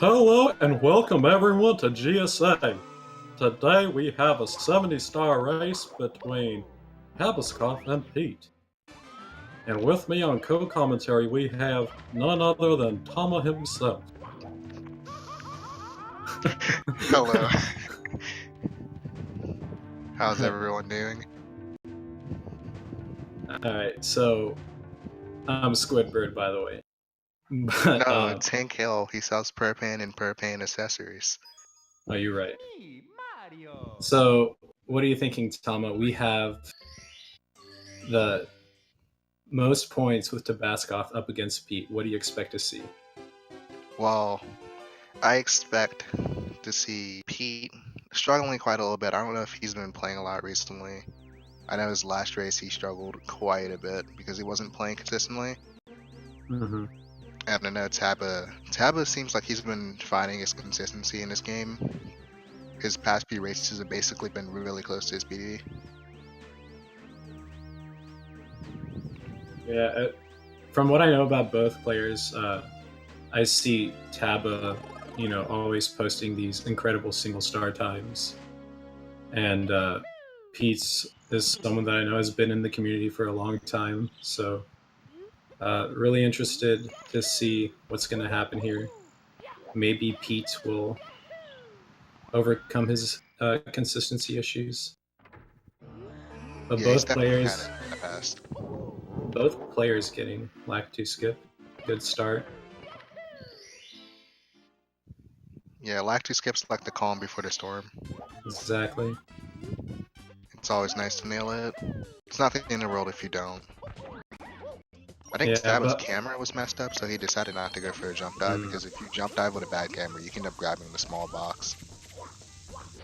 Hello and welcome everyone to GSA. Today we have a 70-star race between Tabascoth and Pete. And with me on co-commentary we have none other than Tama himself. Hello. How's everyone doing? Alright, so I'm Squidbird, by the way. But, No, it's Hank Hill. He sells Perpan and Perpan accessories. oh, you're right. So, what are you thinking, Tama? We have the most points with Tabascoth up against Pete. What do you expect to see? Well, I expect to see Pete struggling quite a little bit. I don't know if he's been playing a lot recently. I know his last race he struggled quite a bit because he wasn't playing consistently. Mm-hmm. And I know Taba seems like he's been finding his consistency in this game. His past few races have basically been really close to his PD. Yeah, from what I know about both players, I see Taba, always posting these incredible single star times, and Pete's is someone that I know has been in the community for a long time. So, really interested to see what's going to happen here. Maybe Pete will overcome his consistency issues. But Yeah, he's definitely had it in the past. both players getting Lactu skip. Good start. Yeah, Lactu skips like the calm before the storm. Exactly. It's always nice to nail it. It's not the end of the world if you don't. I think Yeah, Staba's but camera was messed up, so he decided not to go for a jump dive, because if you jump dive with a bad camera, you can end up grabbing the small box.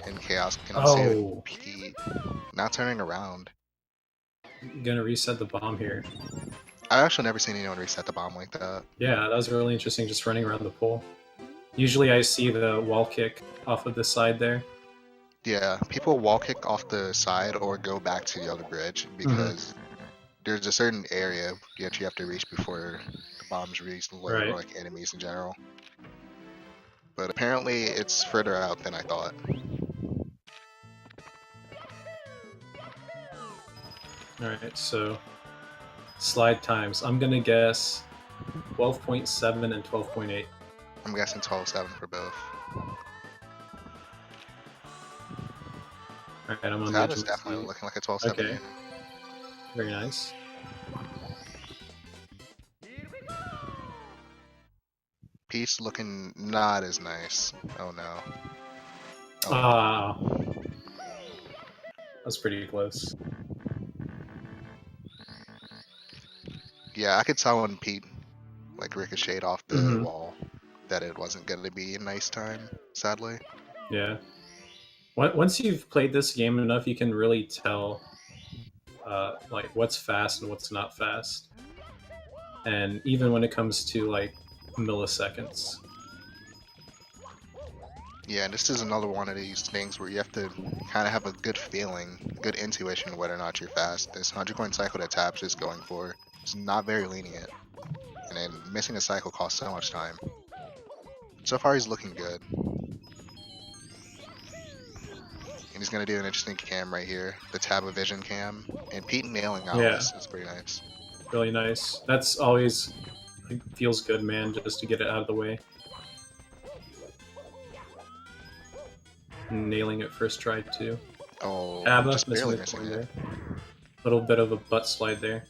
And Chaos can save Pete. Not turning around. Gonna reset the bomb here. I've actually never seen anyone reset the bomb like that. Yeah, that was really interesting, just running around the pole. Usually I see the wall kick off of the side there. Yeah, people wall kick off the side or go back to the other bridge, because there's a certain area you actually have to reach before the bombs reach the low, or like enemies in general. But apparently it's further out than I thought. Alright, so slide times. I'm gonna guess 12.7 and 12.8. I'm guessing 12.7 for both. Alright, I'm on that is definitely looking like a 12.7. Okay. Very nice. Pete's looking not as nice. Oh no. Ah. That's pretty close. Yeah, I could tell when Pete like ricocheted off the wall that it wasn't going to be a nice time, sadly. Yeah. Once you've played this game enough, you can really tell like what's fast and what's not fast. And even when it comes to like milliseconds. Yeah, this is another one of these things where you have to kind of have a good feeling, good intuition whether or not you're fast. This 100 coin cycle that Tabs is going for is not very lenient, and then missing a cycle costs so much time. So far he's looking good. And he's going to do an interesting cam right here, the Tab of Vision cam, and Pete nailing Alice is pretty nice. Really nice. That's always feels good, man, just to get it out of the way. Nailing it first try too. Oh, Abba, just barely missing it. Little bit of a butt slide there.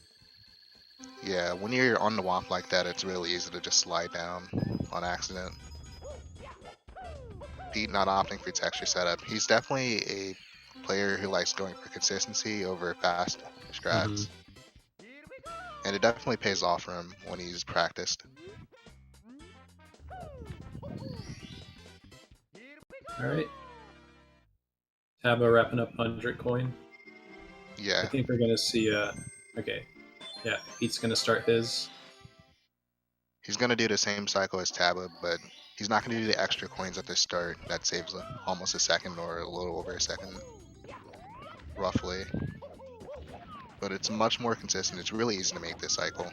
Yeah, when you're on the womp like that, it's really easy to just slide down on accident. Pete not opting for texture setup. He's definitely a player who likes going for consistency over fast strats. And it definitely pays off for him when he's practiced. Alright. Tabba wrapping up 100 coin. Yeah. I think we're gonna see okay. Yeah, Pete's gonna start his. He's gonna do the same cycle as Tabba, but he's not gonna do the extra coins at the start. That saves almost a second or a little over a second. Roughly. But it's much more consistent. It's really easy to make this cycle.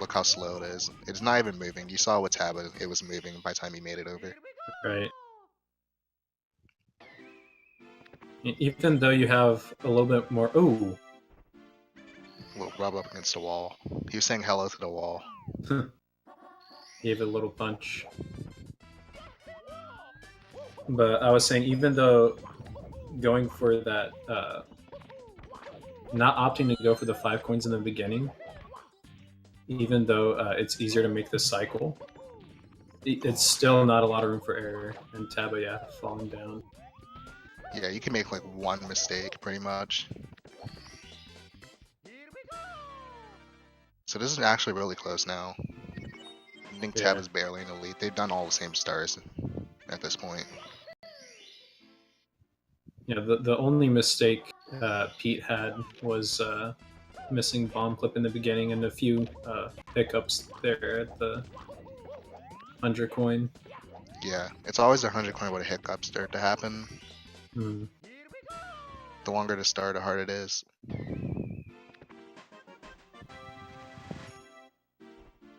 look how slow it is. It's not even moving. You saw with Taba, it was moving by the time you made it over. Right. Even though you have a little bit more. Ooh. Will rub up against the wall. He was saying hello to the wall. Gave it a little punch. But I was saying, even though going for that, not opting to go for the 5 coins in the beginning, even though it's easier to make the cycle, it's still not a lot of room for error. And Taba, yeah, falling down. Yeah, you can make like one mistake pretty much. So this is actually really close now. I think Yeah. Taba's barely in the lead. They've done all the same stars at this point. Yeah, the only mistake Pete had was missing bomb clip in the beginning and a few hiccups there at the 100 coin. Yeah, it's always a 100 coin where the hiccups start to happen. Hmm. The longer to start, the harder it is.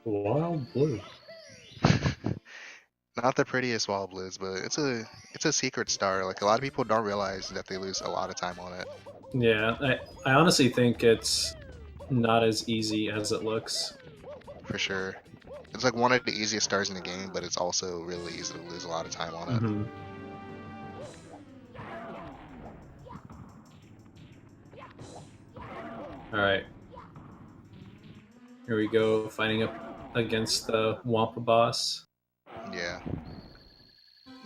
Wild blue. Not the prettiest wild blues, but it's a secret star. Like a lot of people don't realize that they lose a lot of time on it. Yeah, I honestly think it's not as easy as it looks. For sure. It's like one of the easiest stars in the game, but it's also really easy to lose a lot of time on it. Mm-hmm. Alright. Here we go, fighting up against the Wampa boss. Yeah.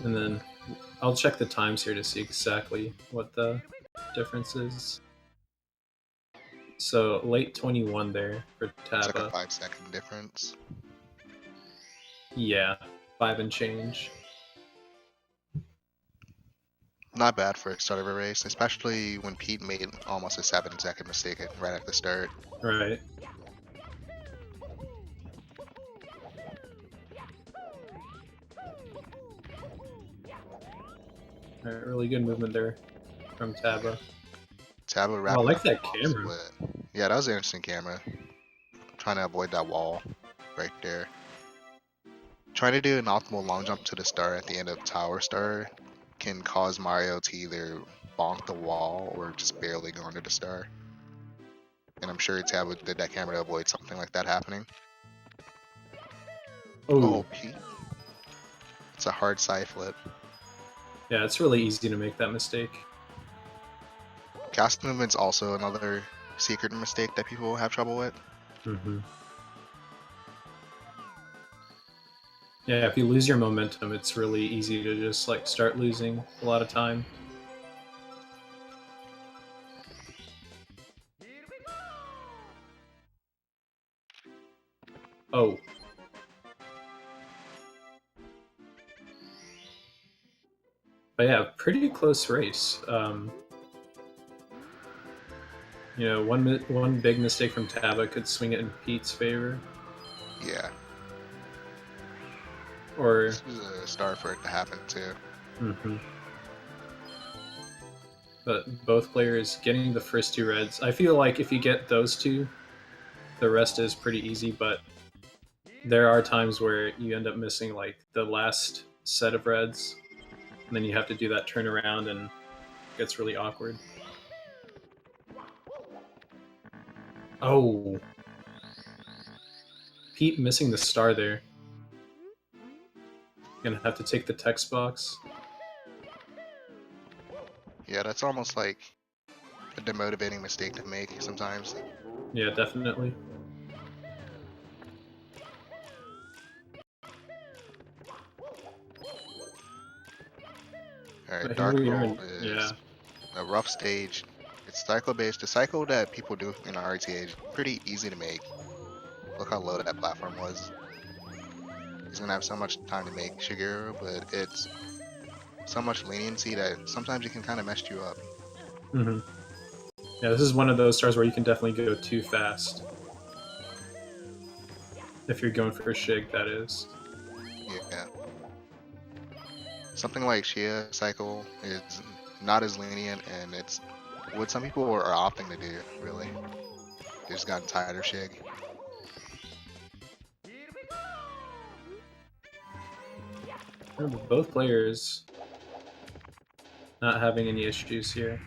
And then I'll check the times here to see exactly what the difference is. So late 21 there for Taba. It's like a 5-second difference. Yeah, 5 and change. Not bad for a start of a race, especially when Pete made almost a 7-second mistake right at the start. Right. Alright, really good movement there from Taba. Taba I like that camera. Yeah, that was an interesting camera. Trying to avoid that wall right there. Trying to do an optimal long jump to the star at the end of Tower Star can cause Mario to either bonk the wall or just barely go under the star. And I'm sure Taba did that camera to avoid something like that happening. Oh, Pete. It's a hard side flip. Yeah, it's really easy to make that mistake. Cast movement's also another secret mistake that people have trouble with. Mm-hmm. Yeah, if you lose your momentum, it's really easy to just like start losing a lot of time. Oh. But yeah, pretty close race. You know, one big mistake from Taba could swing it in Pete's favor. Yeah. Or this was a star for it to happen too. Mm-hmm. But both players getting the first 2 reds. I feel like if you get those 2, the rest is pretty easy, but there are times where you end up missing like the last set of reds, and then you have to do that turnaround and it gets really awkward. Oh. Pete missing the star there. Gonna have to take the text box. Yeah, that's almost like a demotivating mistake to make sometimes. Yeah, definitely. Alright, Dark Roll is a rough stage. It's cycle based. The cycle that people do in RTA is pretty easy to make. Look how low that platform was. He's gonna have so much time to make Shigeru, but it's so much leniency that sometimes it can kind of mess you up. Mm-hmm. Yeah, this is one of those stars where you can definitely go too fast. If you're going for a Shig, that is. Yeah. Something like Shia Cycle is not as lenient, and it's what some people are opting to do, really. They just got tired of Shig. Both players not having any issues here.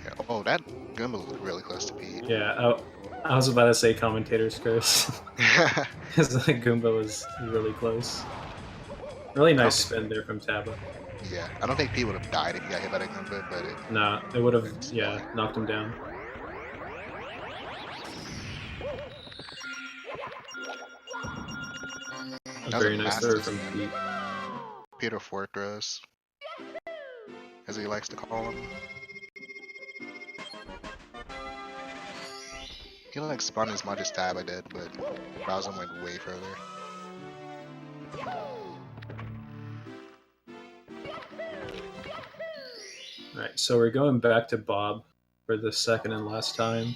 Yeah. Oh, that Goomba looked really close to Pete. Yeah, I was about to say commentator's curse. Because the Goomba was really close. Really nice spin there from Taba. Yeah, I don't think Pete would have died if he got hit by that Goomba, but Nah, it would have, yeah, knocked him down. A very nice throw from Pete. Peter Fortress, as he likes to call him. He like spun as much as Taba did, but Bowser went way further. Alright, so we're going back to Bob for the second and last time.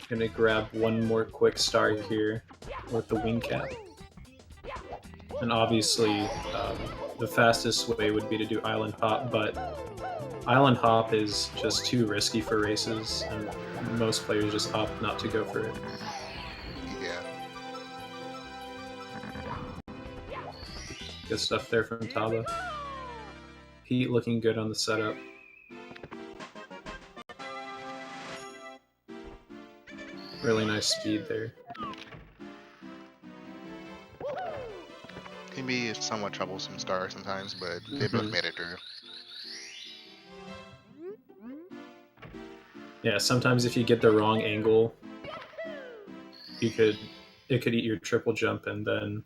Gonna grab one more quick star here with the wing cap. And obviously, the fastest way would be to do Island Hop, but Island Hop is just too risky for races, and most players just opt not to go for it. Yeah. Good stuff there from Taba. Pete looking good on the setup. Really nice speed there. Can be a somewhat troublesome star sometimes, but they both made it through. Yeah, sometimes if you get the wrong angle, it could eat your triple jump, and then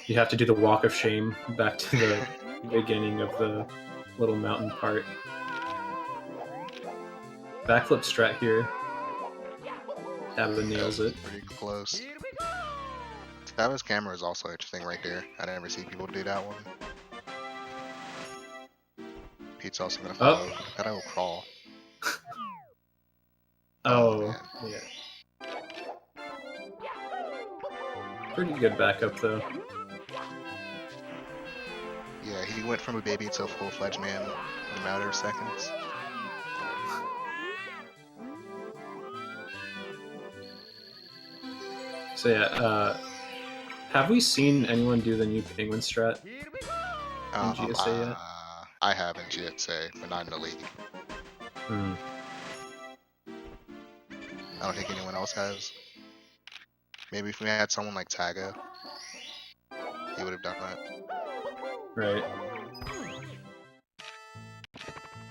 you have to do the walk of shame back to the beginning of the little mountain part. Backflip strat here. Taba nails it. Pretty close. Taba's camera is also interesting right there. I never see people do that one. Pete's also gonna follow. That will crawl. Oh, yeah. Pretty good backup though. Yeah, he went from a baby to a full-fledged man in a matter of seconds. So yeah, have we seen anyone do the new penguin strat in GSA yet? I have in GSA, but not in the league. I don't think anyone else has. Maybe if we had someone like Taga, he would have done that. Right.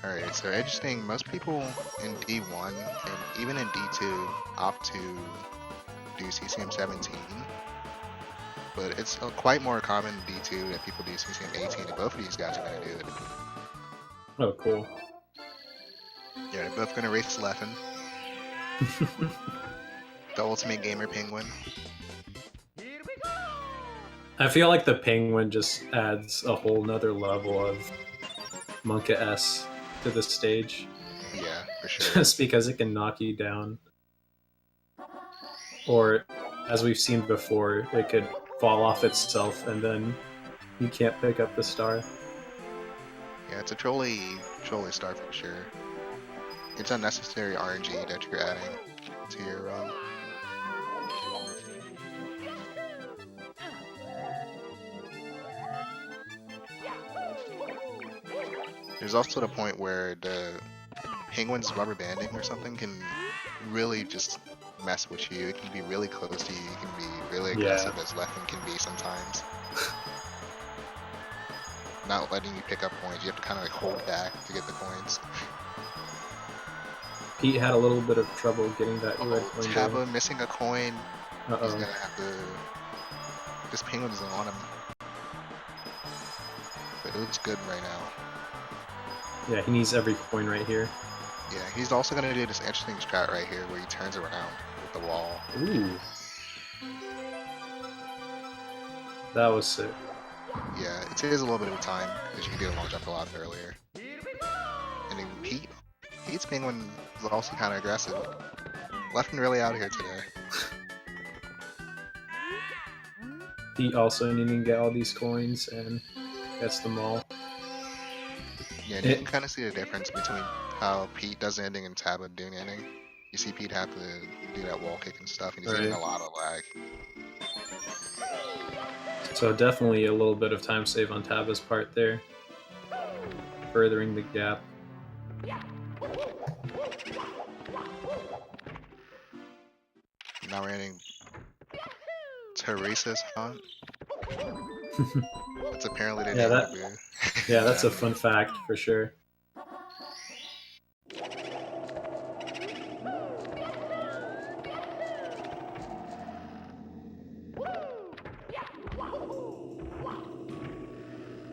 Alright, so interesting, most people in D1 and even in D2 opt to do CCM17, but it's quite more common in D2 that people do CCM18, and both of these guys are going to do it. Oh, cool. Yeah, they're both going to race Leffen. The ultimate gamer penguin. I feel like the penguin just adds a whole nother level of Monka S to the stage. Yeah, for sure. Just because it can knock you down. Or, as we've seen before, it could fall off itself and then you can't pick up the star. Yeah, it's a trolley star for sure. It's unnecessary RNG that you're adding to your There's also the point where the penguin's rubber banding or something can really just mess with you. It can be really close to you. You can be really aggressive as Leffen can be sometimes. Not letting you pick up points. You have to kind of like hold back to get the coins. Pete had a little bit of trouble getting that red coin. Taba missing a coin. He's gonna have to. This penguin isn't on him. But it looks good right now. Yeah, he needs every coin right here. Yeah, he's also gonna do this interesting strat right here where he turns around with the wall. Ooh. That was sick. Yeah, it is a little bit of time because you can do a long jump a lot earlier. And then Pete's penguin is also kind of aggressive. Leffen really out here today. Pete also needing to get all these coins and gets them all. Yeah, and you can kind of see the difference between how Pete does the ending and Taba doing the ending. You see Pete have to do that wall kick and stuff, and he's getting a lot of lag. So definitely a little bit of time save on Taba's part there, furthering the gap. Now we're getting Teresa's Hunt. That's apparently the name of the boo. Yeah, that's a fun fact for sure.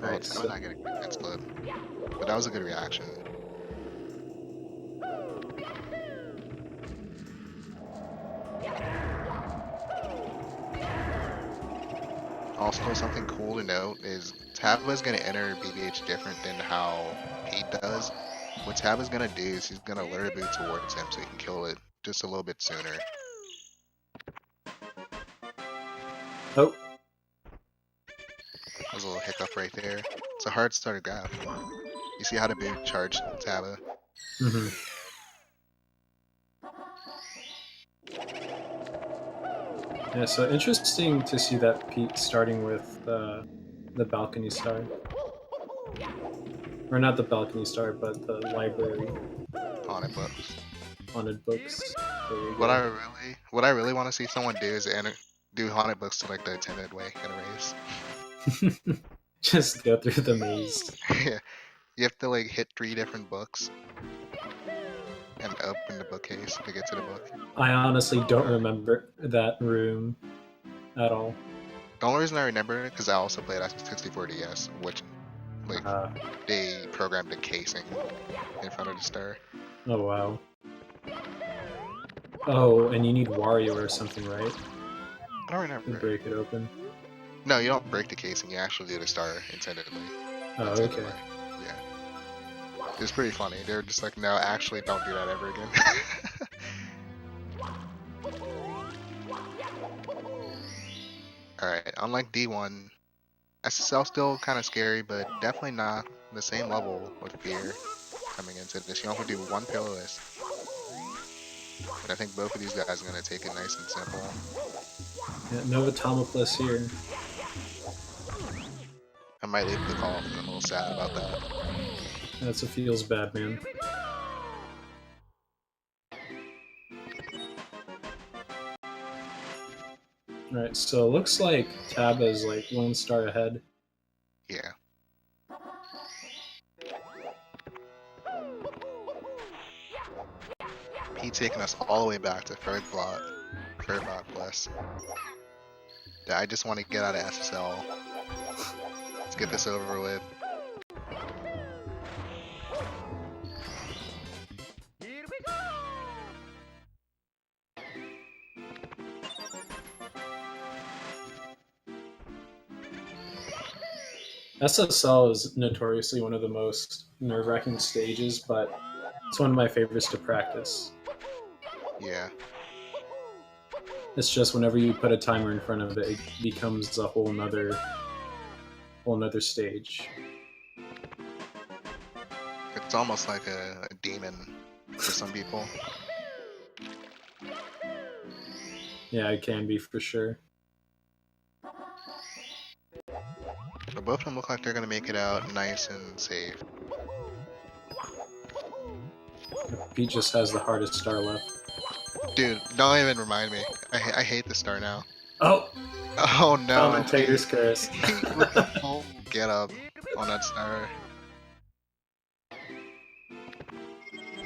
Alright, so I'm not getting that split. But that was a good reaction. Also, something cool to note is Taba's gonna enter BBH different than how Pete does. What Taba's gonna do is he's gonna lure a boo towards him so he can kill it just a little bit sooner. Oh. That was a little hiccup right there. It's a hard starter grab. You see how the boo charged Taba? Mm-hmm. Yeah, so interesting to see that Pete starting with the balcony star. Or not the balcony star, but the library. Haunted books. Haunted books. What I really want to see someone do is do haunted books to like the attended way in a race. Just go through the maze. Yeah. You have to like hit 3 different books and open the bookcase to get to the book. I honestly don't remember that room at all. The only reason I remember it because I also played SM64 DS, which like they programmed a casing in front of the star. Oh wow. Oh, and you need Wario or something, right? I don't remember. To break it open. No, you don't break the casing. You actually do the star intendedly. Oh, okay. Yeah. It's pretty funny. They're just like, no, actually, don't do that ever again. Alright, unlike D1, SSL still kind of scary, but definitely not the same level with fear coming into this. You only do 1 pillarless. But I think both of these guys are going to take it nice and simple. Yeah, no Atomopoulos here. I might leave the call. I'm a little sad about that. That's a feels bad, man. Alright, so it looks like Taba is like 1 star ahead. Yeah. Pete taking us all the way back to third block plus. I just want to get out of SSL. Let's get this over with. SSL is notoriously one of the most nerve-wracking stages, but it's one of my favorites to practice. Yeah. It's just whenever you put a timer in front of it, it becomes a whole nother stage. It's almost like a demon for some people. Yeah, it can be for sure. But both of them look like they're gonna make it out nice and safe. Pete just has the hardest star left. Dude, don't even remind me. I hate the star now. Oh! Oh no! Commentators curse. With the full get up on that star.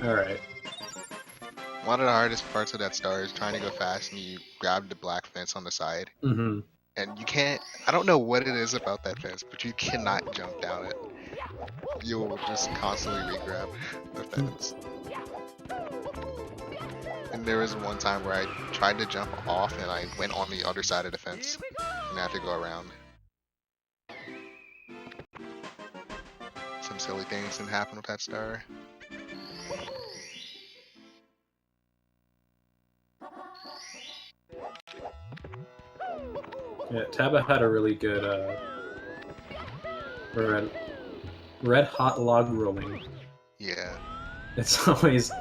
Alright. One of the hardest parts of that star is trying to go fast and you grab the black fence on the side. Mm-hmm. And you can't, I don't know what it is about that fence, but you cannot jump down it. You'll just constantly re-grab the fence. And there was one time where I tried to jump off and I went on the other side of the fence and I had to go around. Some silly things can happen with that star. Yeah, Taba had a really good red hot log rolling. Yeah. It's always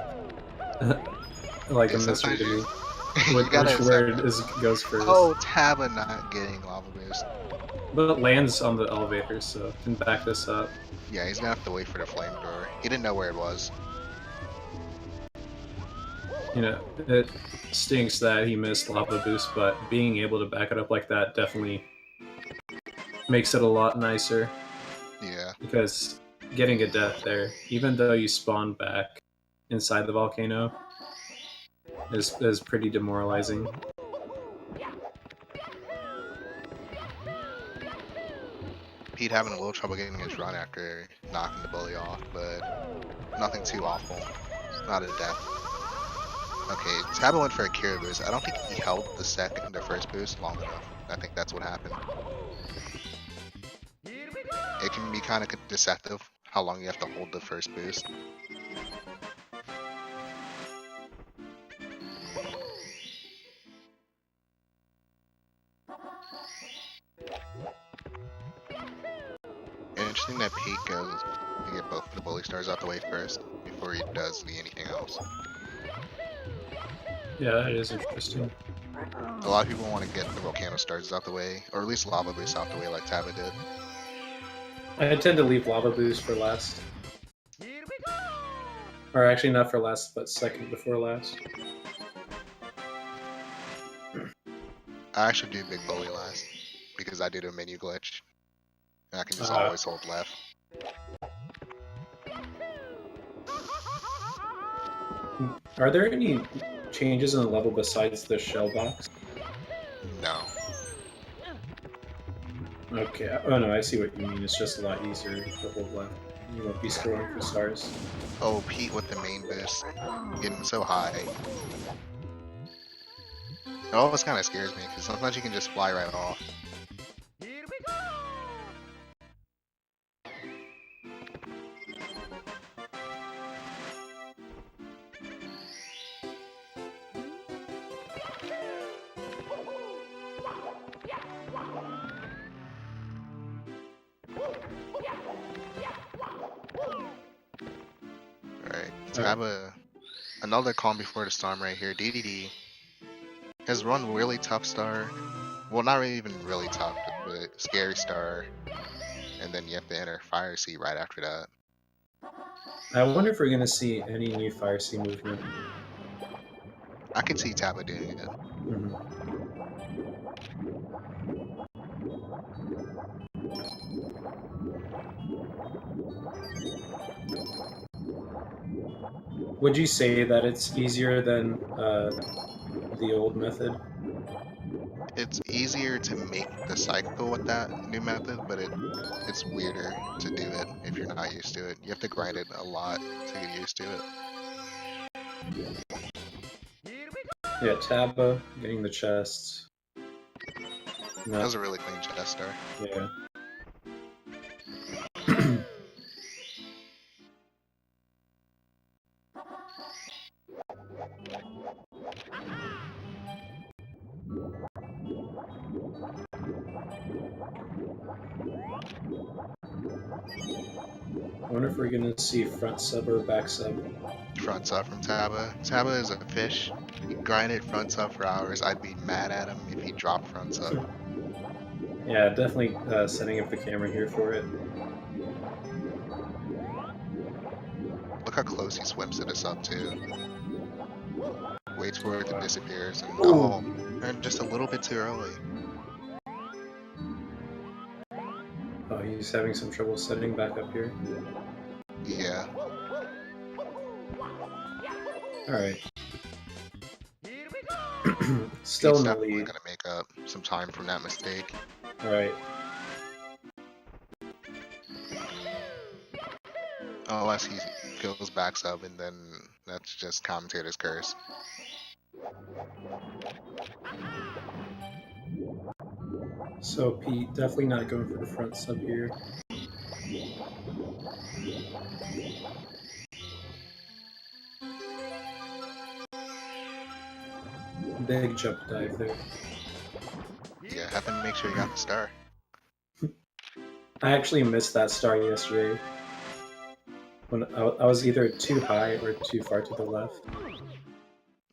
like a mystery to me. Which word goes first? Oh, Taba not getting lava boost. But it lands on the elevator, so can back this up. Yeah, he's gonna have to wait for the flamethrower. He didn't know where it was. You know, it stinks that he missed lava boost, but being able to back it up like that definitely makes it a lot nicer. Yeah. Because getting a death there, even though you spawn back inside the volcano, is pretty demoralizing. Pete having a little trouble getting his run after knocking the bully off, but nothing too awful. Not a death. Okay, Tabo went for a cure boost. I don't think he held the first boost long enough. I think that's what happened. It can be kind of deceptive how long you have to hold the first boost. Interesting that Pete goes to get both the bully stars out the way first before he does anything else. Yeah, that is interesting. A lot of people want to get the volcano stars out the way, or at least lava boosts out the way like Taba did. I tend to leave lava boost for last. Or actually not for last, but second before last. I actually do big bully last, because I did a menu glitch. And I can just always hold left. Are there any changes in the level besides the shell box? No. Okay. Oh no, I see what you mean. It's just a lot easier to hold left. You won't be scrolling for stars. Oh, Pete with the main boost. Getting so high. It always kind of scares me, because sometimes you can just fly right off. Alright, so I have another calm before the storm right here. DDD has run really tough star. Well, not really even really tough, but scary star. And then you have to enter Fire Sea right after that. I wonder if we're gonna see any new Fire Sea movement. I could see Taba doing it. Would you say that it's easier than the old method? It's easier to make the cycle with that new method, but it's weirder to do it if you're not used to it. You have to grind it a lot to get used to it. Yeah, Taba, getting the chests. That was a really clean chest star. Yeah. I wonder if we're gonna see front sub or back sub. Front sub from Taba. Taba is a fish. He grinded front sub for hours. I'd be mad at him if he dropped front sub. Yeah, definitely setting up the camera here for it. Look how close he swims to the sub too. Waits for it to disappear. And and just a little bit too early. Oh, he's having some trouble setting back up here. Yeah. Alright. Still in the definitely lead. gonna make up some time from that mistake. Alright. Unless he goes back sub, and then that's just Commentator's curse. So Pete, definitely not going for the front sub here. Big jump dive there. Yeah, have to make sure you got the star. I actually missed that star yesterday. When I was either too high or too far to the left.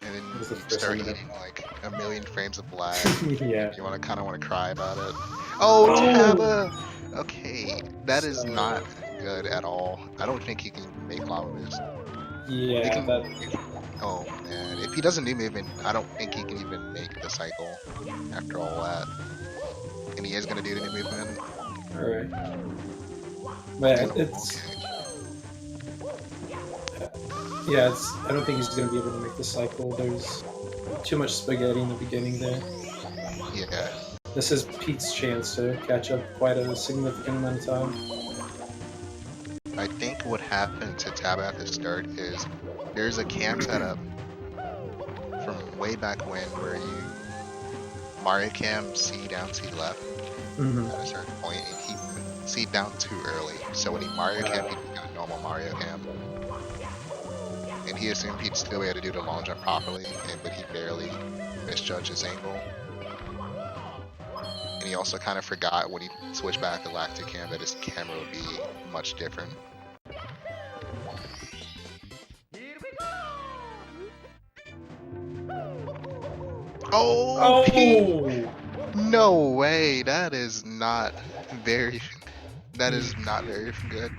And then was the You first start one. eating like a million frames of lag. Yeah. You kind of want to cry about it. Oh, Taba! Okay, that is not good at all. I don't think he can make lava boost. Yeah, He can. that. Oh man, if he does a new movement, I don't think he can even make the cycle after all that. And he is gonna do the new movement. Alright. But Oh, it's. okay. Yeah, it's. I don't think he's gonna be able to make the cycle. There's too much spaghetti in the beginning there. Yeah. This is Pete's chance to catch up quite a significant amount of time. I think what happened to Taba at the start is there's a cam setup from way back when where you Mario Cam C down C left at a certain point, and he C down too early. So when he Mario Cam, he got a normal Mario Cam. And he assumed he'd still be able to do the long jump properly, but he barely misjudged his angle. And he also kind of forgot when he switched back to lactic cam that his camera would be much different. Oh, Pete! No way! That is not very good.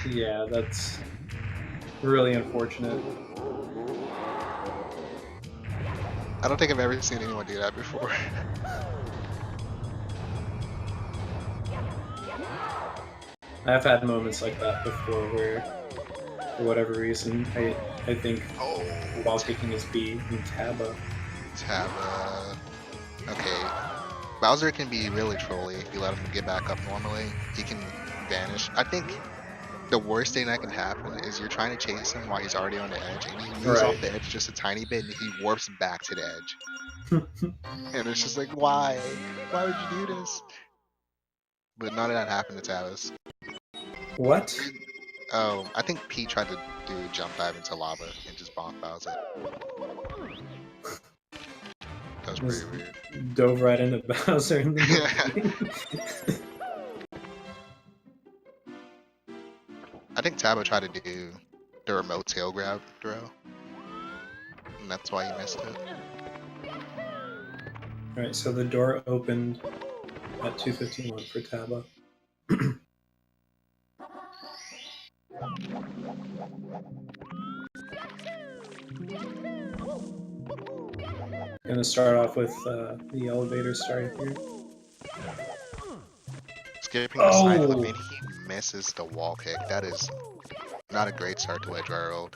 Yeah, that's really unfortunate. I don't think I've ever seen anyone do that before. I've had moments like that before where, for whatever reason, I think while kicking is B in Taba. Taba. Okay. Bowser can be really trolly if you let him get back up normally. He can vanish. I think the worst thing that can happen is you're trying to chase him while he's already on the edge, and he moves off the edge just a tiny bit, and he warps back to the edge. And it's just like, why? Why would you do this? But none of that happened to Tabas. What? Oh, I think Pete tried to do a jump dive into lava and just bonk Bowser. That was pretty weird. Dove right into Bowser in the I think Taba tried to do the remote tail grab throw, and that's why he missed it. Alright, so the door opened at 2:51 for Taba. Gonna start off with the elevator starting here. Skipping the side, I mean, he misses the wall kick. That is not a great start to Edge Railroad.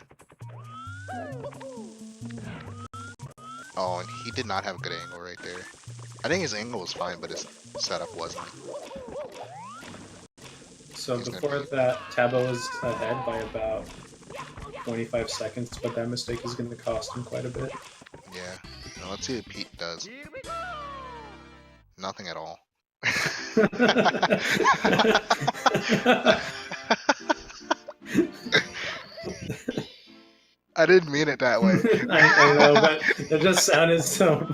Oh, and he did not have a good angle right there. I think his angle was fine, but his setup wasn't. So before that, Taba was ahead by about 25 seconds, but that mistake is going to cost him quite a bit. Yeah. Now let's see what Pete does. Nothing at all. I didn't mean it that way. I know, but it just sounded so...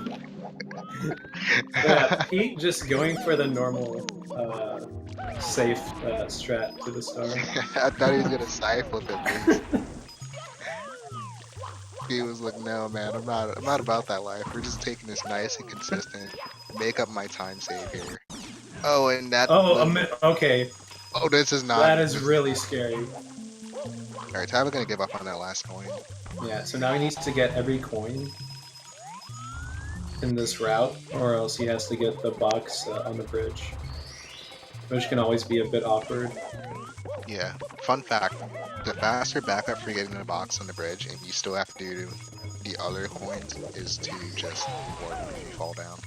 Yeah, Pete just going for the normal, safe strat to the star. I thought he was gonna side flip it. He was like, "No, man, I'm not about that life. We're just taking this nice and consistent. Make up my time save here." Oh, and that. Okay. Oh, this is not. That is really scary. Alright, Taba gonna give up on that last coin. Yeah, so now he needs to get every coin in this route, or else he has to get the box on the bridge, which can always be a bit awkward. Yeah. Fun fact: the faster backup for getting the box on the bridge, and you still have to do the other coins, is to just warp when you fall down.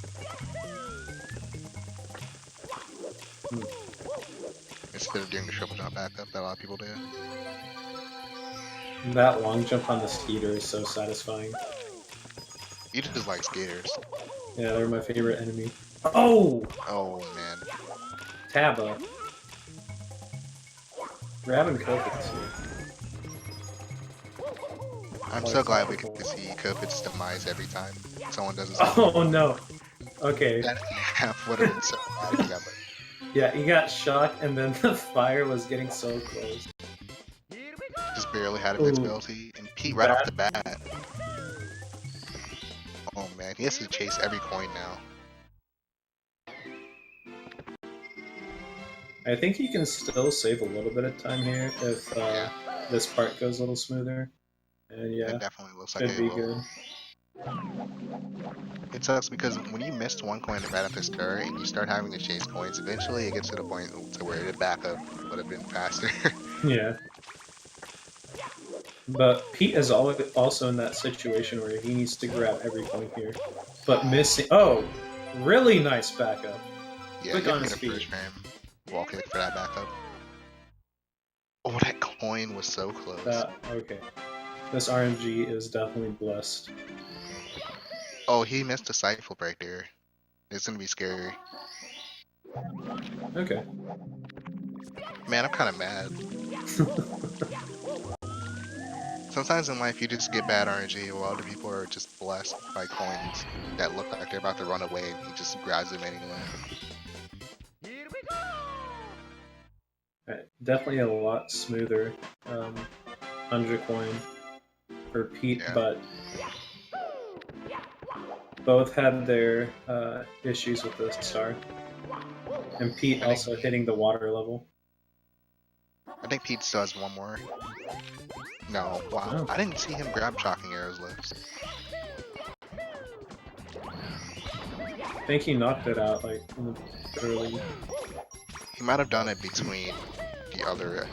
Instead of doing the triple jump backup that a lot of people do. That long jump on the skeeter is so satisfying. You just like skaters. Yeah, they're my favorite enemy. Oh! Oh, man. Taba. Grabbing Kopitz here. I'm so glad we get to see Kopit's demise every time someone does this. Oh, no. Okay. That half would have been so bad if he got like... Yeah, he got shocked, and then the fire was getting so close. Just barely had invincibility, and Pete right off the bat. Oh man, he has to chase every coin now. I think he can still save a little bit of time here if Yeah, this part goes a little smoother. And yeah, it definitely looks like should it be will. good. It sucks because when you missed one coin right at the start and you start having to chase coins, eventually it gets to the point to where the backup would have been faster. Yeah. But Pete is also in that situation where he needs to grab every coin here. But missing... Oh! Really nice backup. Yeah, Quick you have on to his get a first feet. frame wall kick for that backup. Oh, that coin was so close. Okay. This RNG is definitely blessed. Oh, he missed a cycle break there. It's gonna be scary. Okay. Man, I'm kind of mad. Sometimes in life you just get bad RNG while other people are just blessed by coins that look like they're about to run away and he just grabs them anyway. Right. Definitely a lot smoother 100 coin for Pete, Yeah. but both had their issues with the star. And Pete also hitting the water level. I think Pete still has one more. No, wow. Oh. I didn't see him grab Shocking Arrow's lips. I think he knocked it out like in the early. He might have done it between the other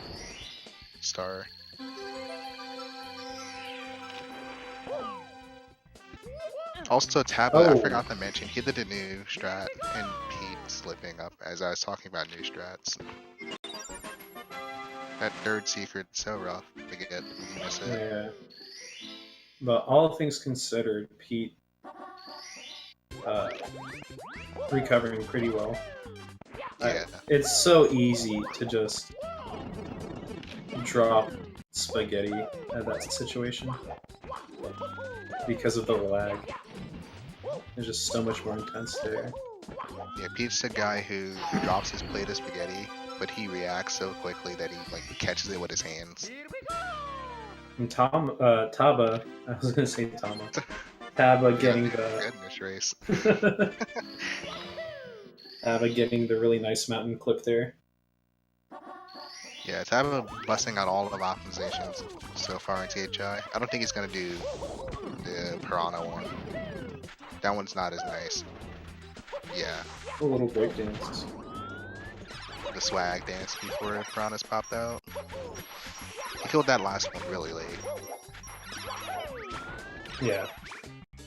star. Also, Taba, I forgot to mention, he did a new strat, and Pete slipping up as I was talking about new strats. That third secret's so rough to get when you miss it. Yeah. But all things considered, Pete recovering pretty well. Yeah. It's so easy to just drop spaghetti at that situation because of the lag. It's just so much more intense there. Yeah, Pete's the guy who drops his plate of spaghetti, but he reacts so quickly that he like catches it with his hands. And Taba, I was gonna say Taba getting the goodness race. Taba getting the really nice mountain clip there. Yeah, Taba busting out all of optimizations so far in THI. I don't think he's gonna do the Piranha one. That one's not as nice. Yeah. A little breakdance. The swag dance before Piranhas popped out. I killed that last one really late. Yeah.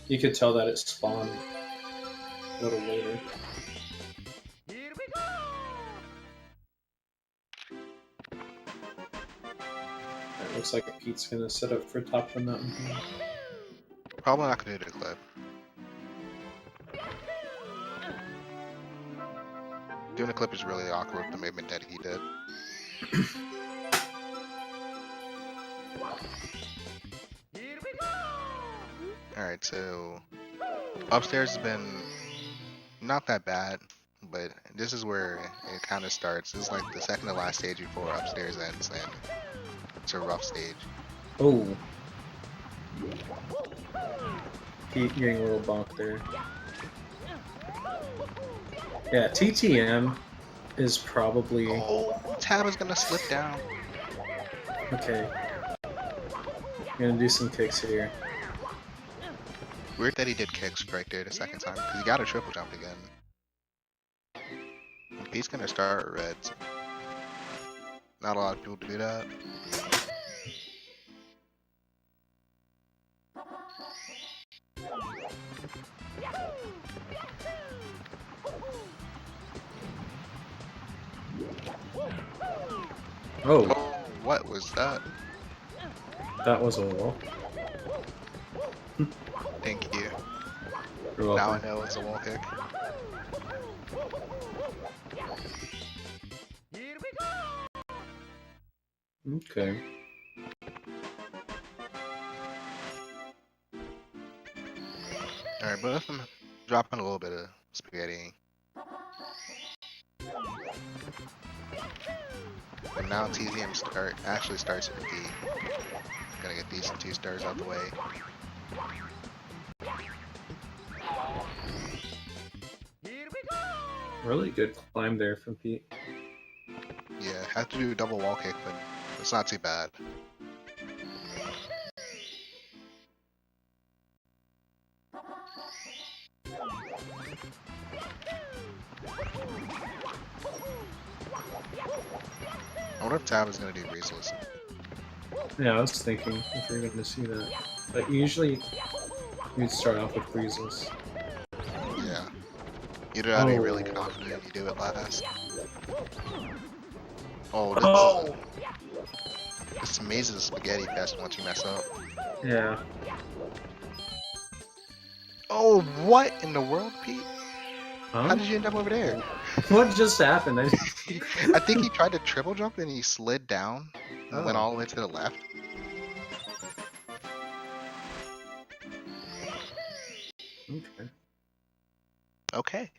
You could tell that it spawned a little later. It looks like Pete's gonna set up for top of the mountain. Probably not gonna do the clip. Doing a clip is really awkward with the movement that he did. Alright, so upstairs has been not that bad, but this is where it kind of starts. This is like the second to last stage before upstairs ends, and it's a rough stage. Oh. Pete getting a little bonk there. Yeah, TTM is probably... Oh, Tab is gonna slip down. Okay. I'm gonna do some kicks here. Weird that he did kicks right there the second time, because he got a triple jump again. He's gonna start at reds. Not a lot of people do that. Oh. What was that? That was a wall. Thank you. You're Now welcome. I know it's a wall kick. Okay. Alright, both of them dropping a little bit of spaghetti. And now TZM actually starts with D. Gonna get these 2 stars out the way. Really good climb there from Pete. Yeah, have to do a double wall kick, but it's not too bad. I wonder if Tab is gonna do breezeless. Yeah, I was thinking if you're going to see that. But usually you'd start off with breezes. Yeah. You gotta be really confident if you do it last. Oh, this mazes spaghetti fest once you mess up. Yeah. Oh, what in the world, Pete? Huh? How did you end up over there? What just happened? I think he tried to triple jump and he slid down and went all the way to the left. Okay. Okay.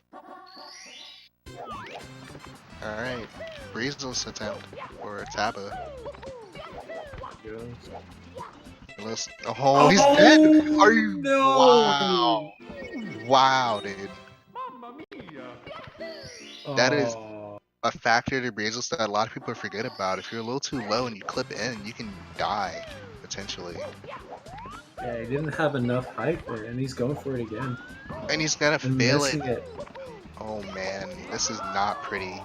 Alright. Breezeless attempt for Taba. Oh, he's dead! Are you? No! Wow! Wow, dude. That is a factor to breezeless that a lot of people forget about. If you're a little too low and you clip in, you can die, potentially. Yeah, he didn't have enough height there, and he's going for it again. And he's gonna fail it. it. Oh man, this is not pretty.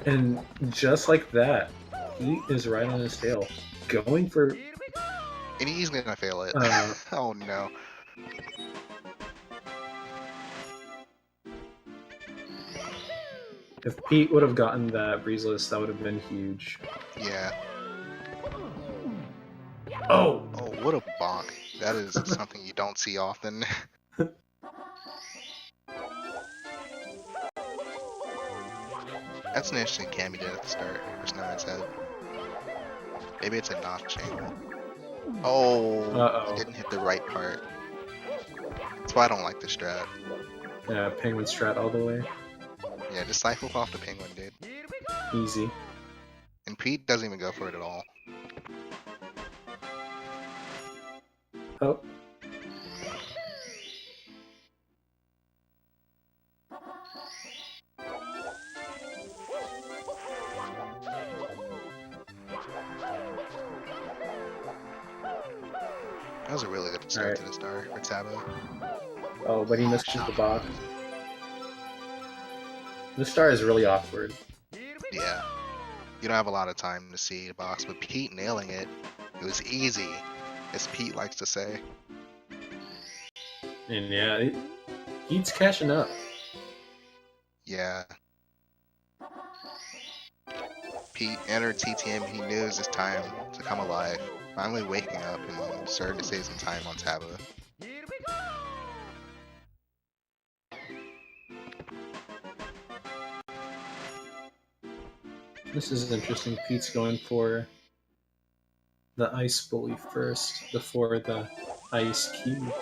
And just like that, he is right on his tail. Going for... And he's gonna fail it. Oh no. If Pete would have gotten that breezeless, that would have been huge. Yeah. Oh! Oh, what a bonk. That is something you don't see often. That's an interesting cam he did at the start for Snowman's head. Maybe it's a notching. Oh, he didn't hit the right part. That's why I don't like the strat. Yeah, penguin strat all the way. Yeah, just cycle off the penguin, dude. Easy. And Pete doesn't even go for it at all. Oh. That was a really good start to the start for Tabo. Oh, but he missed the box. The star is really awkward. Yeah. You don't have a lot of time to see the box, but Pete nailing it, it was easy, as Pete likes to say. And yeah, Pete's catching up. Yeah. Pete entered TTM, he knew it was his time to come alive. Finally waking up and starting to save some time on Tabo. This is interesting. Pete's going for the ice bully first before the ice cube.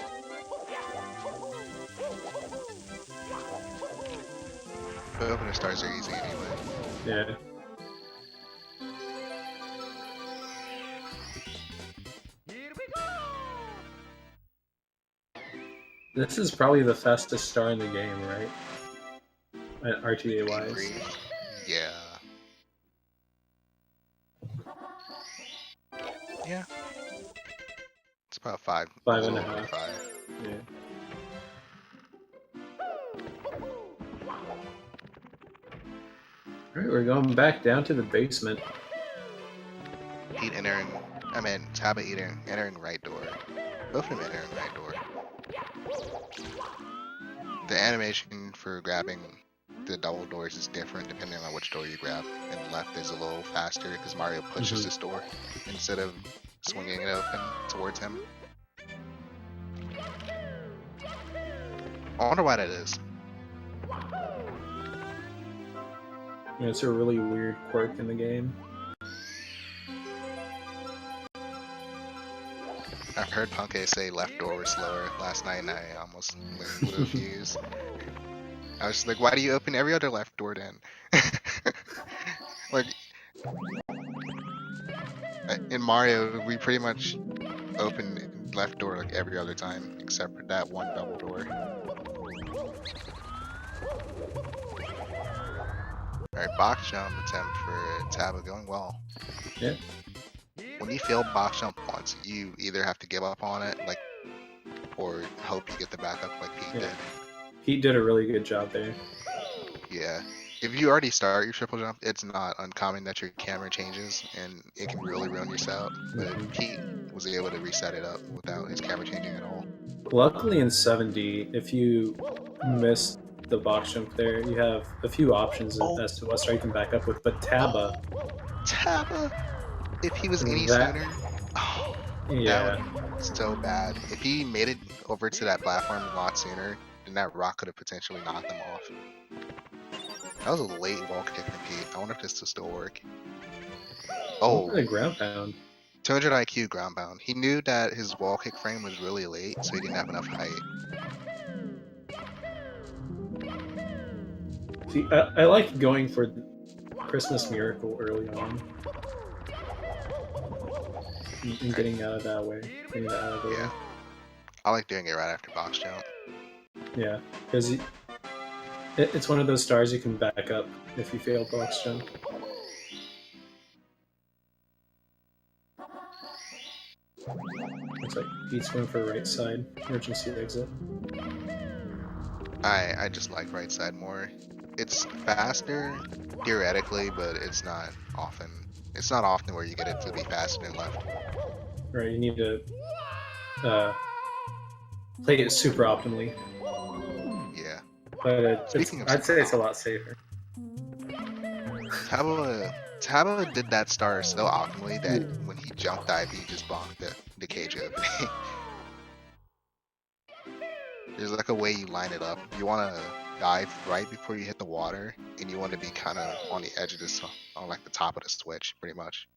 But opener stars are easy anyway. Yeah. This is probably the fastest star in the game, right? RTA wise. Yeah. Yeah. It's about 5.5. Yeah. Alright, we're going back down to the basement. Pete entering, Taba entering right door. Both of them entering right door. The animation for grabbing the double doors is different depending on which door you grab. And left is a little faster because Mario pushes this door instead of swinging it open towards him. I wonder why that is. Yeah, it's a really weird quirk in the game. I heard Punkay say left door was slower last night and I almost blew a fuse. I was just like, why do you open every other left door then? Like, in Mario, we pretty much open left door like every other time, except for that one double door. Alright, box jump attempt for Taba going well. Yeah. When you fail box jump once, you either have to give up on it, like, or hope you get the backup like Pete did. Pete did a really good job there. Yeah. If you already start your triple jump, it's not uncommon that your camera changes, and it can really ruin your setup. But Pete was able to reset it up without his camera changing at all. Luckily in 7D, if you miss the box jump there, you have a few options as to what star you can back up with. But Taba, Taba, if he was any that, sooner, yeah, that would be so bad. If he made it over to that platform a lot sooner, then that rock could have potentially knocked them off. That was a late wall kick from Pete. I wonder if this will still work. Oh, the ground pound. 200 IQ ground pound. He knew that his wall kick frame was really late, so he didn't have enough height. See, I like going for Christmas Miracle early on. And getting out of that way. Getting that out of the way. I like doing it right after box jump. Yeah, because it's one of those stars you can back up if you fail box jump. Looks like Pete's going for right side emergency exit. I just like right side more. It's faster theoretically, but it's not often. It's not often where you get it to be faster than left. Right, you need to play it super optimally. Yeah. But I'd say it's a lot safer. Taba did that star so optimally that when he jump dive, he just bonked the cage opening. There's like a way you line it up. You want to dive right before you hit the water, and you want to be kind of on the edge of this, on like the top of the switch, pretty much.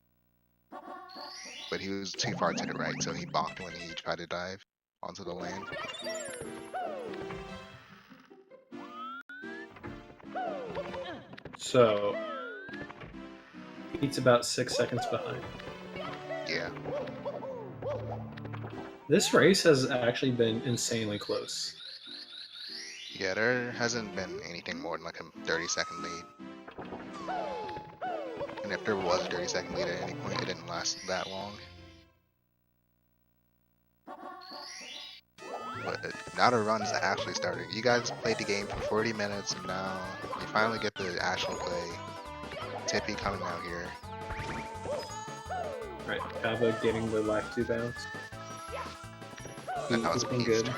But he was too far to the right, so he bonked when he tried to dive onto the land. So, Pete's about 6 seconds behind. Yeah. This race has actually been insanely close. Yeah, there hasn't been anything more than like a 30-second lead. And if there was a 30-second lead at any point, it didn't last that long. But now the run is actually starting. You guys played the game for 40 minutes, and now you finally get the actual play. Tippy coming out here. Right, Kava getting the life 2 bounce. And that was Pete's Pete's good. turn.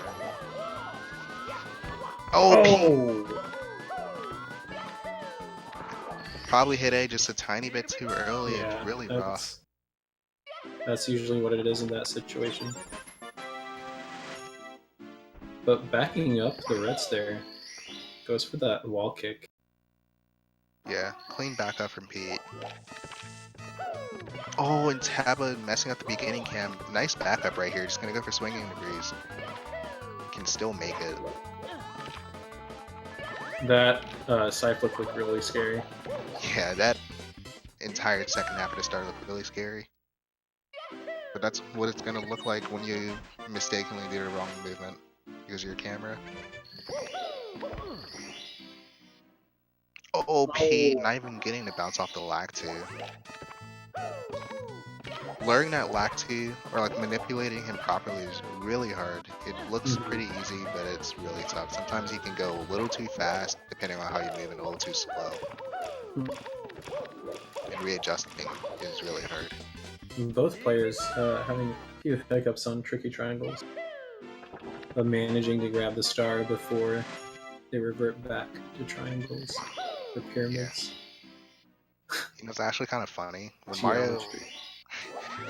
Oh, Pete! Probably hit A just a tiny bit too early. Yeah, It's really rough. That's usually what it is in that situation. But backing up the Reds there, goes for that wall kick. Yeah, clean backup from Pete. Oh, and Taba messing up the beginning cam. Nice backup right here. Just gonna go for swinging degrees. Can still make it. That side flip looked really scary. Yeah, that entire second half of the start looked really scary. But that's what it's gonna look like when you mistakenly do the wrong movement because of your camera. Oh, Pete, not even getting the bounce off the lag 2. Learning that lag 2, or like manipulating him properly, is really hard. It looks pretty easy, but it's really tough. Sometimes he can go a little too fast, depending on how you move, and a little too slow. And readjusting is really hard. Both players having a few hiccups on tricky triangles. But managing to grab the star before they revert back to triangles or pyramids. Yeah. You know, it's actually kind of funny. When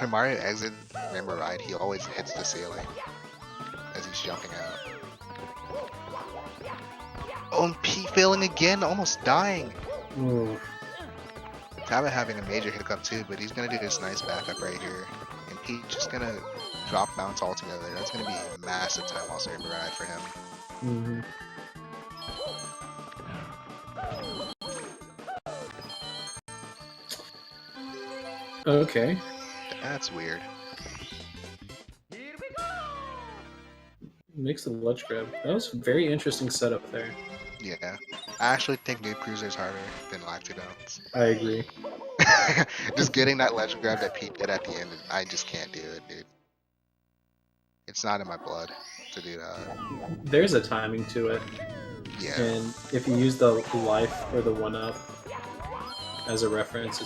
Mario exits Rainbow Ride, he always hits the ceiling as he's jumping out. Oh, and Pete failing again, almost dying. Ooh. Taba having a major hiccup too, but he's gonna do this nice backup right here. And Pete just gonna drop bounce altogether. That's gonna be a massive time loss Rainbow Ride for him. Mm-hmm. Okay. That's weird. Makes the ledge grab. That was a very interesting setup there. Yeah. I actually think Noob Cruiser is harder than Lactodons. I agree. Just getting that ledge grab that Pete did at the end, I just can't do it, dude. It's not in my blood to do that. There's a timing to it. Yeah. And if you use the life or the 1-up as a reference,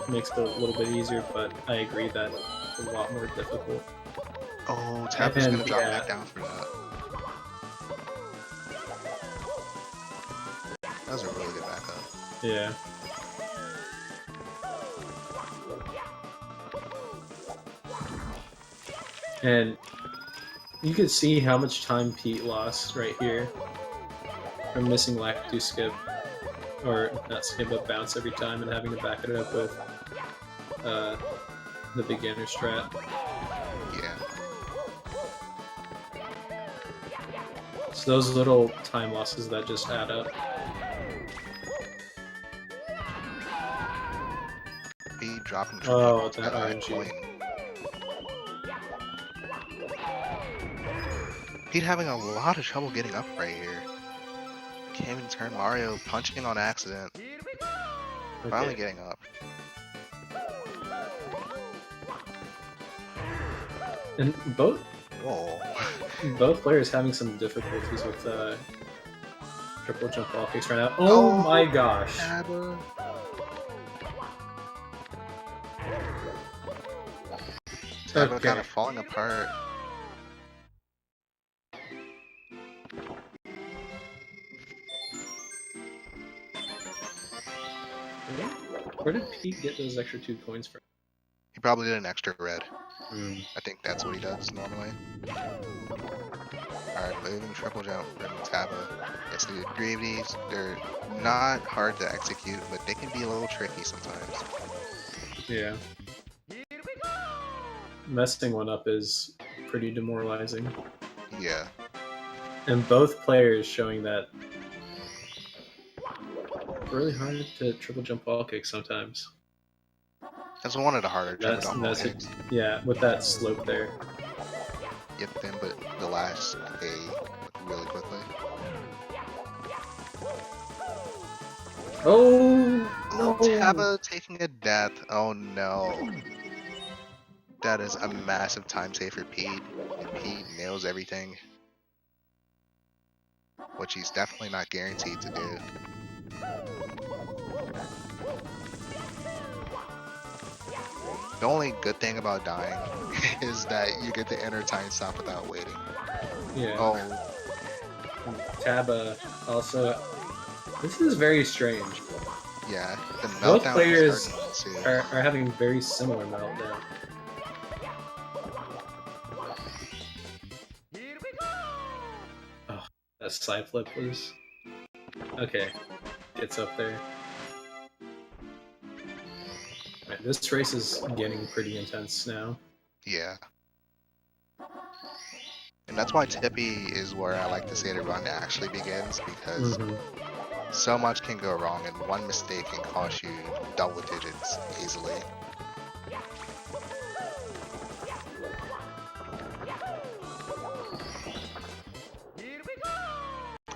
makes it a little bit easier, but I agree that it's a lot more difficult. Oh, Tab is going to drop back down for that. That was a really good backup. Yeah. And you could see how much time Pete lost right here from missing Lacto skip, or not skip, but bounce every time and having to back it up with the beginner strat. Yeah. So those little time losses that just add up. Pete dropping. Oh, that RNG. Pete having a lot of trouble getting up right here. Can't even turn Mario, punching on accident. Okay. Finally getting up. And both players having some difficulties with triple jump wall kicks right now. Oh my gosh! Tabba. Tabba kind of falling apart. Where did Pete get those extra 2 coins from? He probably did an extra red. I think that's what he does normally. Alright, moving triple jump from Tabba. Yes, the gravities, they're not hard to execute, but they can be a little tricky sometimes. Yeah. Messing one up is pretty demoralizing. Yeah. And both players showing that really hard to triple jump wall kick sometimes. That's one of the harder triple jump wall kicks. Yeah, with that slope there. Get them, but the last A really quickly. Oh no! Tabba taking a death. Oh no. That is a massive time save for Pete. And Pete nails everything. Which he's definitely not guaranteed to do. The only good thing about dying is that you get to enter time stop without waiting. Yeah. Oh. Tabba also. This is very strange. Yeah. The meltdown both players are having very similar meltdown. Oh, that side flip was. Okay. Gets up there. Right, this race is getting pretty intense now. Yeah. And that's why Tippy is where I like to say the run actually begins, because so much can go wrong and one mistake can cost you double digits easily.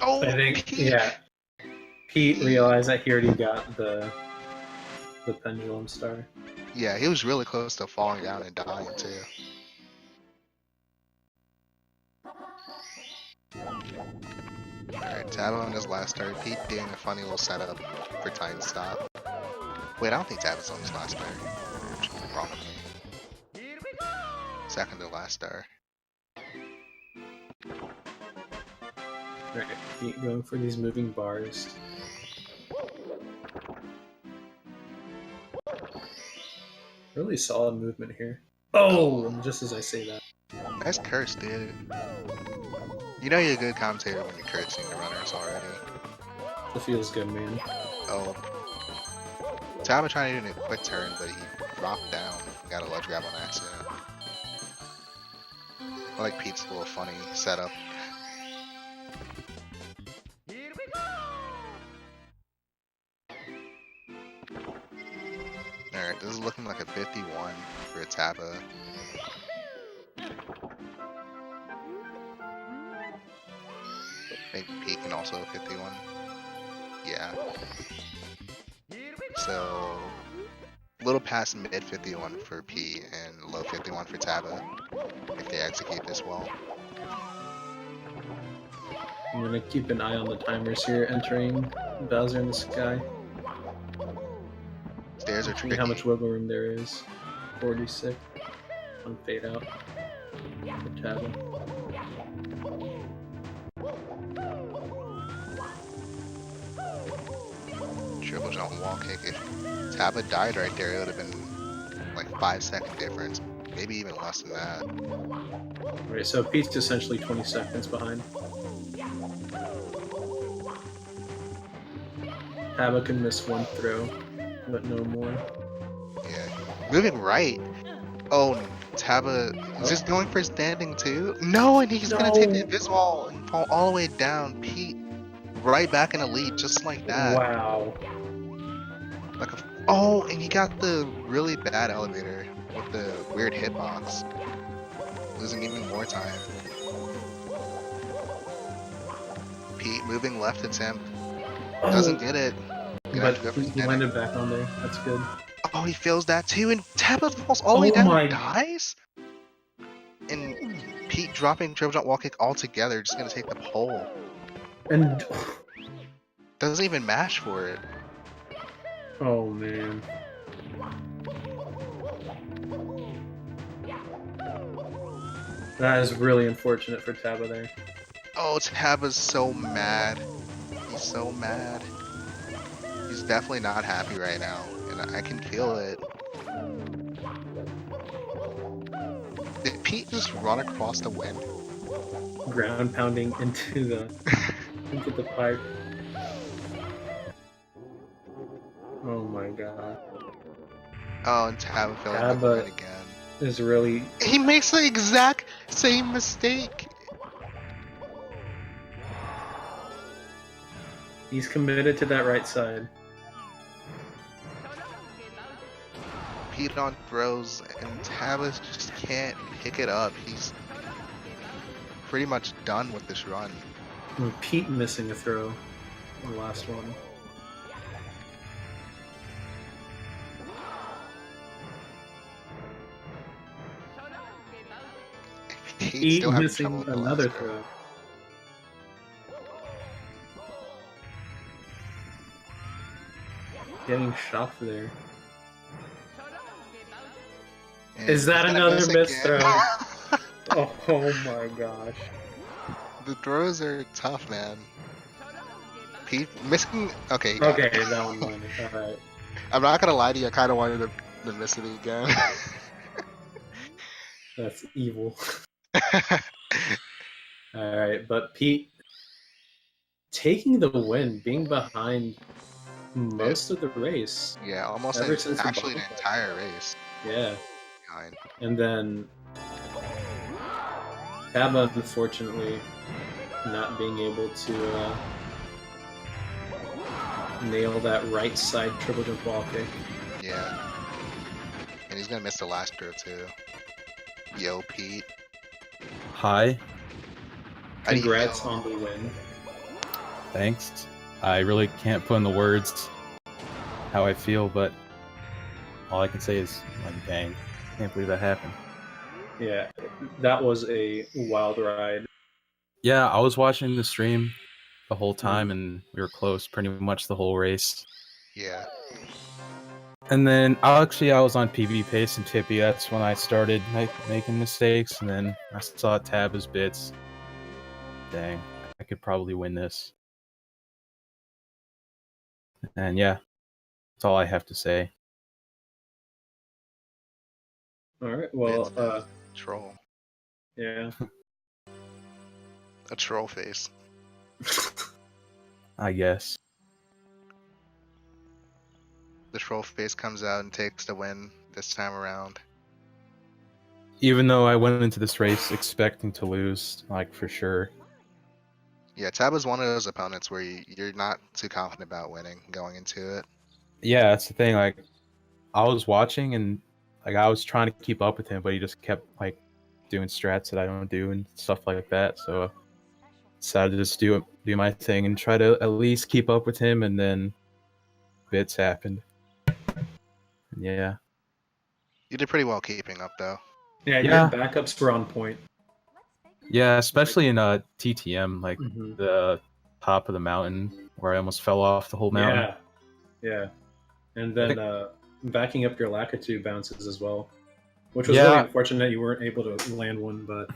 Oh, I think, Pete. yeah. Pete realized that he already got the pendulum star. Yeah, he was really close to falling down and dying too. Alright, Tabba on his last star. Pete doing a funny little setup for time stop. Wait, I don't think Tabba's on his last star. Wrong with me. Second to last star. Right, Pete going for these moving bars. Really solid movement here. Oh, just as I say that. Nice curse, dude. You know you're a good commentator when you're cursing the runners already. It feels good, man. Oh. Tabba trying to do a quick turn, but he dropped down and got a ledge grab on accident. I like Pete's little funny setup. Alright, this is looking like a 51 for Tabba. I think Pete can also 51. Yeah. So, a little past mid 51 for P and low 51 for Taba, if they execute this well. I'm gonna keep an eye on the timers here entering Bowser in the Sky. Stairs are See tricky. how much wiggle room there is. 46 on fade out for Taba. Triple jump wall kick. If Taba died right there, it would have been like 5-second difference. Maybe even less than that. Right, so Pete's essentially 20 seconds behind. Taba can miss one throw, but no more. Yeah. Moving right. Oh, Taba is just going for standing too? No, and he's gonna take the invisible and fall all the way down. Pete right back in the lead, just like that. Wow. Like oh, and he got the really bad elevator with the weird hitbox. Losing even more time. Pete moving left attempt. Doesn't get it. But he landed back on there. That's good. Oh, he fails that too, and Taba falls all the way down and dies? And Pete dropping triple jump wall kick altogether, just gonna take the pole. And doesn't even mash for it. Oh man. That is really unfortunate for Taba there. Oh, Taba's so mad. He's so mad. He's definitely not happy right now, and I can feel it. Did Pete just run across the wind? Ground pounding into the pipe. Oh my god. Oh, and Taba fell into the wind again. Is really... He makes the exact same mistake! He's committed to that right side. Pete on throws, and Taba just can't pick it up. He's pretty much done with this run. And Pete missing a throw. The last one. Pete missing another throw. Getting shocked there. And is that another missed throw? Oh my gosh. The throws are tough, man. Pete missing. Okay. Okay, that one landed. Alright. I'm not gonna lie to you, I kinda wanted to miss it again. That's evil. Alright, but Pete taking the win, being behind most of the race. Yeah, almost actually the entire race. Yeah. And then Taba, unfortunately, not being able to nail that right side triple jump wall kick. Yeah. And he's gonna miss the last throw too. Yo, Pete. Hi. Congrats on the win. Thanks. I really can't put in the words how I feel, but all I can say is, like, dang, can't believe that happened. Yeah, that was a wild ride. Yeah, I was watching the stream the whole time, and we were close pretty much the whole race. Yeah. And then, I was on PB Pace and Tippy. That's when I started making mistakes, and then I saw Taba's bits. Dang, I could probably win this. And yeah, that's all I have to say. Alright, well, troll. Yeah. A troll face. I guess. The troll face comes out and takes the win this time around. Even though I went into this race expecting to lose, like, for sure. Yeah, Taba's one of those opponents where you're not too confident about winning going into it. Yeah, that's the thing. Like, I was watching and like I was trying to keep up with him, but he just kept like doing strats that I don't do and stuff like that. So I decided to just do do my thing and try to at least keep up with him, and then bits happened. Yeah. You did pretty well keeping up, though. Yeah, Yeah. your backups were on point. Yeah, especially in TTM, like Mhm. the top of the mountain where I almost fell off the whole mountain. Yeah. And then backing up your Lakitu bounces as well, which was Yeah. really unfortunate you weren't able to land one, but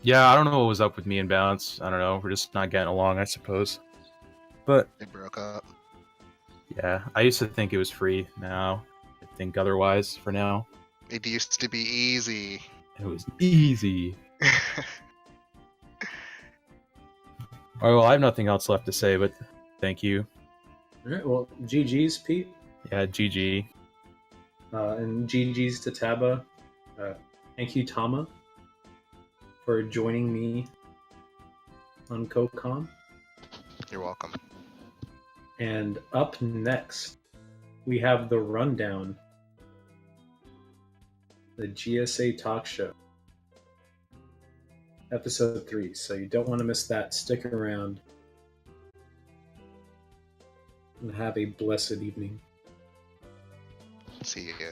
Yeah, I don't know what was up with me and Bounce. I don't know. We're just not getting along, I suppose. But They broke up. yeah, I used to think it was free. Now I think otherwise for now. It used to be easy. It was easy. All right, well, I have nothing else left to say, but thank you. all right, well, GG's, Pete. Yeah, GG. And GG's to Taba. Thank you, Tama, for joining me on CoCom. You're welcome. And up next, we have the rundown, the GSA talk show, episode 3. So you don't want to miss that. Stick around and have a blessed evening. See ya.